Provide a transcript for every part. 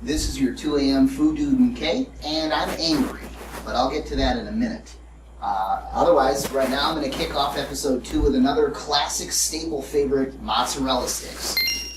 This is your 2 a.m. food dude and K, and I'm angry, but I'll get to that in a minute. Otherwise, right now I'm going to kick off episode 2 with another classic staple favorite, mozzarella sticks.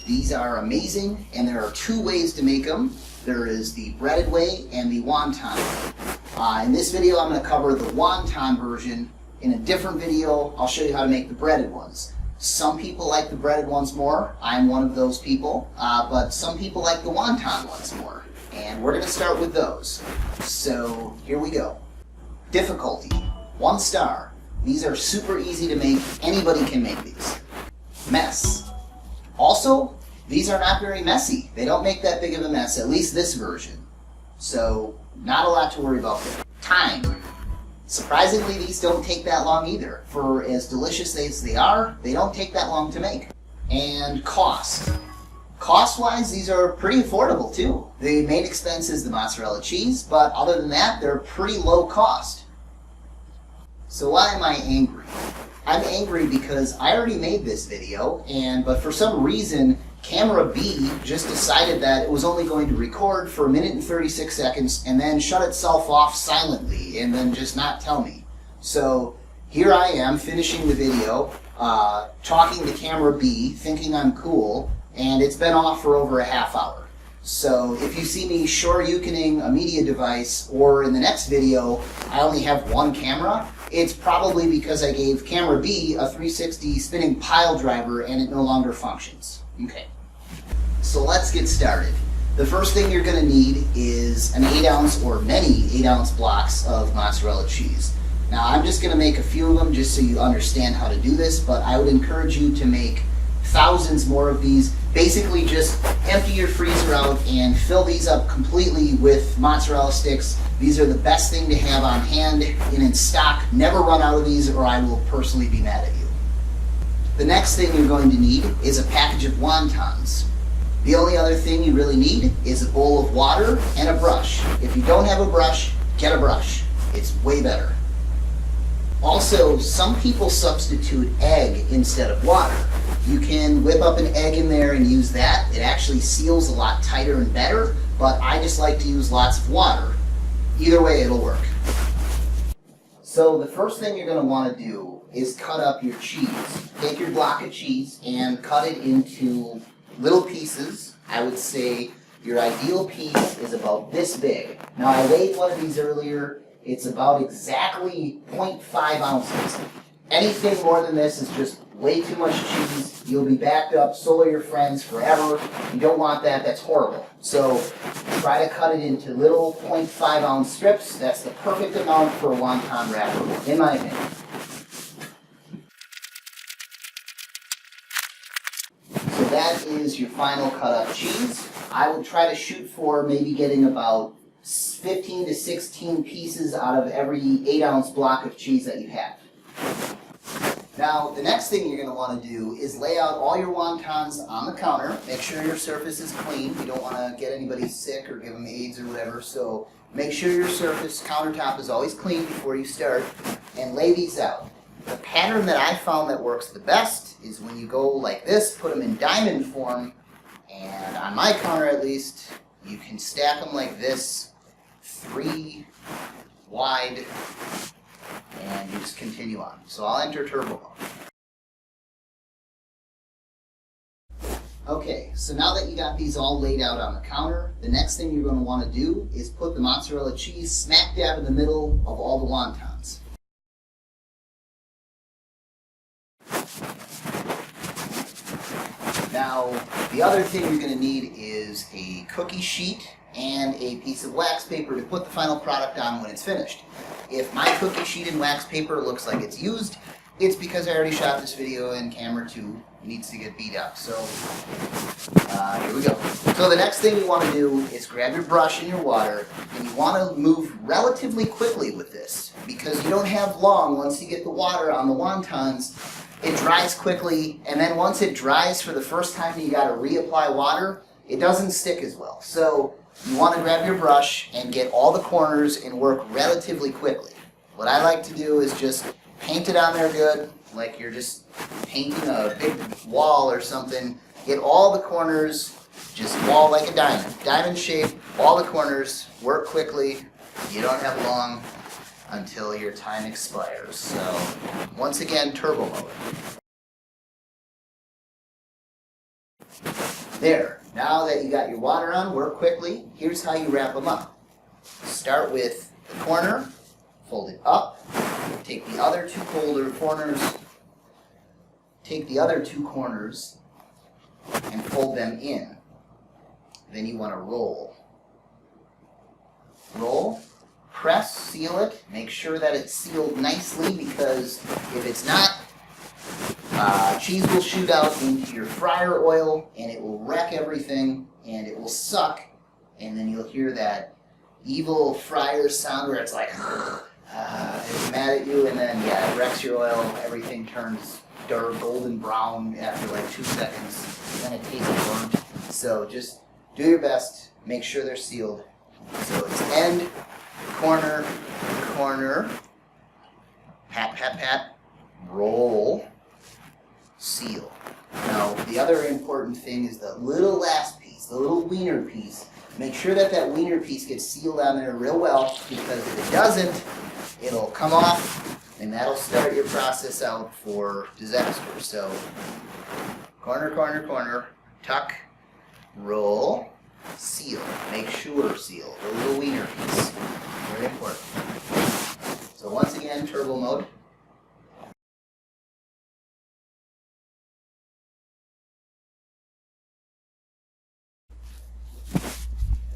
These are amazing, and there are 2 ways to make them. There is the breaded way and the wonton way. In this video I'm going to cover the wonton version. In a different video I'll show you how to make the breaded ones. Some people like the breaded ones more. I'm one of those people. But some people like the wonton ones more. And we're going to start with those. So here we go. Difficulty, 1 star. These are super easy to make. Anybody can make these. Mess. Also, these are not very messy. They don't make that big of a mess, at least this version. So not a lot to worry about there. Time. Surprisingly, these don't take that long either. For as delicious as they are, they don't take that long to make. And cost. Cost-wise, these are pretty affordable too. The main expense is the mozzarella cheese, but other than that, they're pretty low cost. So why am I angry? I'm angry because I already made this video, but for some reason, camera B just decided that it was only going to record for 1 minute and 36 seconds and then shut itself off silently and then just not tell me. So here I am finishing the video, talking to camera B, thinking I'm cool, and it's been off for over a half hour. So if you see me shoryukening a media device, or in the next video I only have 1 camera, it's probably because I gave camera B a 360 spinning pile driver and it no longer functions. Okay, so let's get started. The first thing you're going to need is an 8-ounce or many 8-ounce blocks of mozzarella cheese. Now I'm just going to make a few of them just so you understand how to do this, but I would encourage you to make thousands more of these. Basically just empty your freezer out and fill these up completely with mozzarella sticks. These are the best thing to have on hand and in stock. Never run out of these or I will personally be mad at you. The next thing you're going to need is a package of wontons. The only other thing you really need is a bowl of water and a brush. If you don't have a brush, get a brush. It's way better. Also, some people substitute egg instead of water. You can whip up an egg in there and use that. It actually seals a lot tighter and better, but I just like to use lots of water. Either way, it'll work. So the first thing you're going to want to do is cut up your cheese. Take your block of cheese and cut it into little pieces. I would say your ideal piece is about this big. Now I weighed one of these earlier. It's about exactly 0.5 ounces. Anything more than this is just way too much cheese. You'll be backed up, so are your friends forever. You don't want that, that's horrible. So try to cut it into little 0.5 ounce strips. That's the perfect amount for a wonton wrapper, in my opinion. So that is your final cut up cheese. I would try to shoot for maybe getting about 15 to 16 pieces out of every 8-ounce block of cheese that you have. Now, the next thing you're going to want to do is lay out all your wontons on the counter. Make sure your surface is clean. You don't want to get anybody sick or give them AIDS or whatever, so make sure your surface, countertop, is always clean before you start, and lay these out. The pattern that I found that works the best is when you go like this, put them in diamond form, and on my counter at least, you can stack them like this, 3 wide, and you just continue on. So I'll enter turbo mode. Okay, so now that you got these all laid out on the counter, the next thing you're going to want to do is put the mozzarella cheese smack dab in the middle of all the wontons. Now, the other thing you're going to need is a cookie sheet and a piece of wax paper to put the final product on when it's finished. If my cookie sheet and wax paper looks like it's used, it's because I already shot this video and camera 2 needs to get beat up. So here we go. So the next thing you want to do is grab your brush and your water, and you want to move relatively quickly with this because you don't have long. Once you get the water on the wontons, it dries quickly, and then once it dries for the first time and you got to reapply water, it doesn't stick as well. So you want to grab your brush and get all the corners and work relatively quickly. What I like to do is just paint it on there good, like you're just painting a big wall or something. Get all the corners Just wall like a diamond. Diamond shape, all the corners, work quickly. You don't have long until your time expires. So, once again, turbo mode. There, now that you got your water on, work quickly. Here's how you wrap them up. Start with the corner, fold it up, take the other two corners, and fold them in. Then you want to roll. Roll, press, seal it. Make sure that it's sealed nicely, because if it's not, cheese will shoot out into your fryer oil and it will wreck everything and it will suck, and then you'll hear that evil fryer sound where it's like it's mad at you, and then it wrecks your oil. Everything turns dark golden brown after like 2 seconds, then it tastes burnt. So just do your best, make sure they're sealed. So it's end, corner, corner, pat, pat, pat, roll, seal. Now, the other important thing is the little last piece, the little wiener piece. Make sure that that wiener piece gets sealed on there real well, because if it doesn't, it'll come off, and that'll start your process out for disaster. So, corner, corner, corner, tuck, roll, seal. Make sure seal. The little wiener piece. Very important. So once again, turbo mode.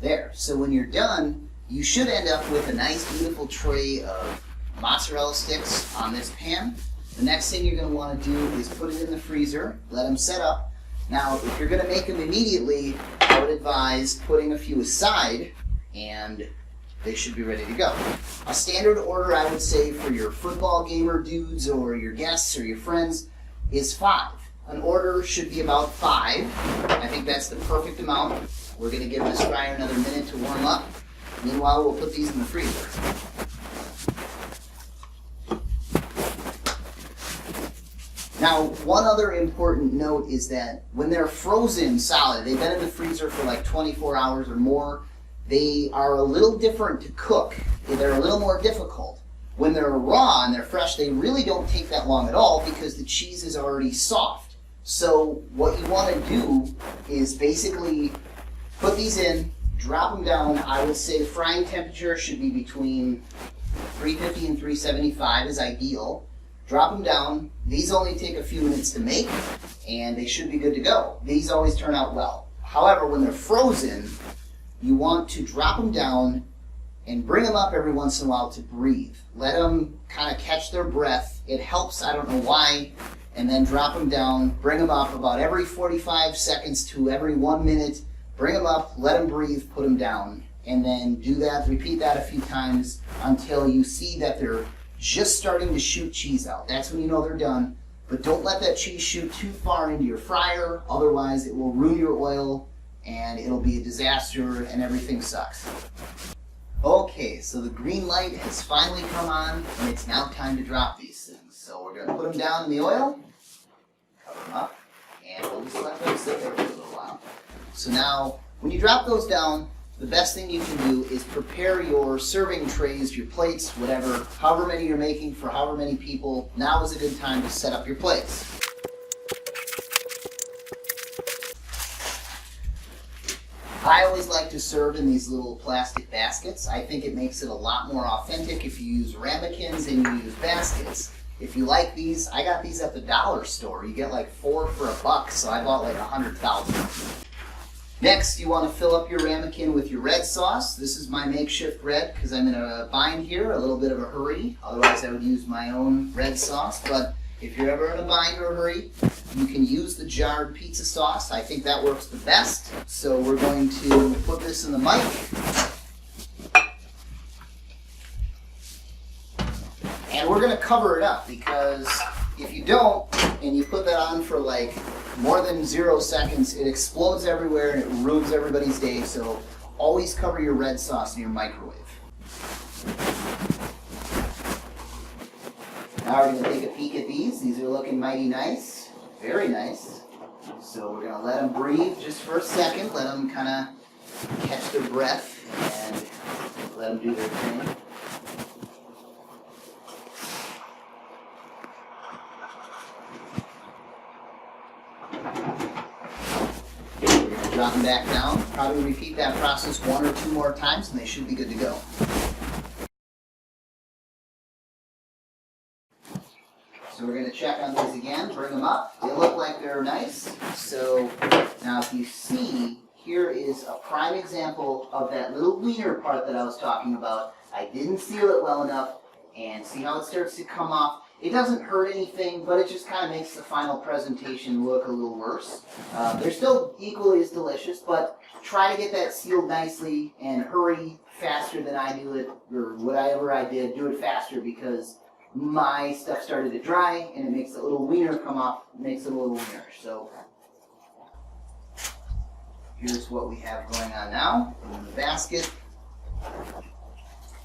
There. So when you're done, you should end up with a nice, beautiful tray of mozzarella sticks on this pan. The next thing you're going to want to do is put it in the freezer, let them set up. Now, if you're going to make them immediately, I would advise putting a few aside, and they should be ready to go. A standard order, I would say, for your football gamer dudes or your guests or your friends is 5. An order should be about 5. I think that's the perfect amount. We're going to give this fryer another minute to warm up. Meanwhile, we'll put these in the freezer. Now, one other important note is that when they're frozen solid, they've been in the freezer for like 24 hours or more, they are a little different to cook. They're a little more difficult. When they're raw and they're fresh, they really don't take that long at all, because the cheese is already soft. So what you want to do is basically put these in, drop them down. I would say the frying temperature should be between 350 and 375 is ideal. Drop them down. These only take a few minutes to make, and they should be good to go. These always turn out well. However, when they're frozen, you want to drop them down and bring them up every once in a while to breathe. Let them kind of catch their breath. It helps, I don't know why. And then drop them down, bring them up about every 45 seconds to every 1 minute. Bring them up, let them breathe, put them down. And then do that, repeat that a few times until you see that they're just starting to shoot cheese out. That's when you know they're done. But don't let that cheese shoot too far into your fryer, otherwise it will ruin your oil and it'll be a disaster and everything sucks. Okay, so the green light has finally come on, and it's now time to drop these things. So we're going to put them down in the oil, cover them up, and we'll just let them sit there for a little while. So now, when you drop those down, the best thing you can do is prepare your serving trays, your plates, whatever, however many you're making for however many people. Now is a good time to set up your plates. I always like to serve in these little plastic baskets. I think it makes it a lot more authentic if you use ramekins and you use baskets. If you like these, I got these at the dollar store. You get like 4 for $1, so I bought like 100,000. Next, you want to fill up your ramekin with your red sauce. This is my makeshift red because I'm in a bind here, a little bit of a hurry. Otherwise, I would use my own red sauce. But if you're ever in a bind or a hurry, you can use the jarred pizza sauce. I think that works the best. So we're going to put this in the mic. And we're going to cover it up, because if you don't, and you put that on for like more than 0 seconds, it explodes everywhere and it ruins everybody's day. So always cover your red sauce in your microwave. Now we're going to take a peek at these. These are looking mighty nice. Very nice. So we're going to let them breathe just for a second, let them kind of catch their breath and let them do their thing. We're going to drop them back down. Probably repeat that process 1 or 2 more times and they should be good to go. So we're going to check on these again, bring them up. They look like they're nice. So now if you see, here is a prime example of that little wiener part that I was talking about. I didn't seal it well enough, and see how it starts to come off. It doesn't hurt anything, but it just kind of makes the final presentation look a little worse. They're still equally as delicious, but try to get that sealed nicely and hurry faster than I do it, or whatever I did, do it faster because my stuff started to dry and it makes the little wiener come off, makes it a little wiener. So here's what we have going on now in the basket.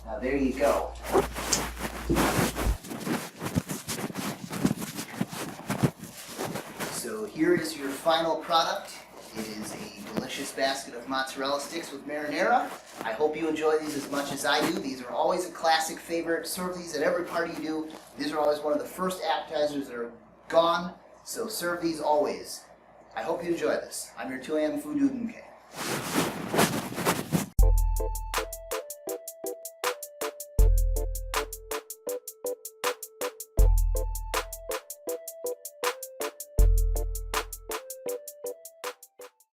Now there you go. So here is your final product. It is a delicious basket of mozzarella sticks with marinara. I hope you enjoy these as much as I do. These are always a classic favorite. Serve these at every party you do. These are always one of the first appetizers that are gone, so serve these always. I hope you enjoy this. I'm your 2 AM food dude, MK.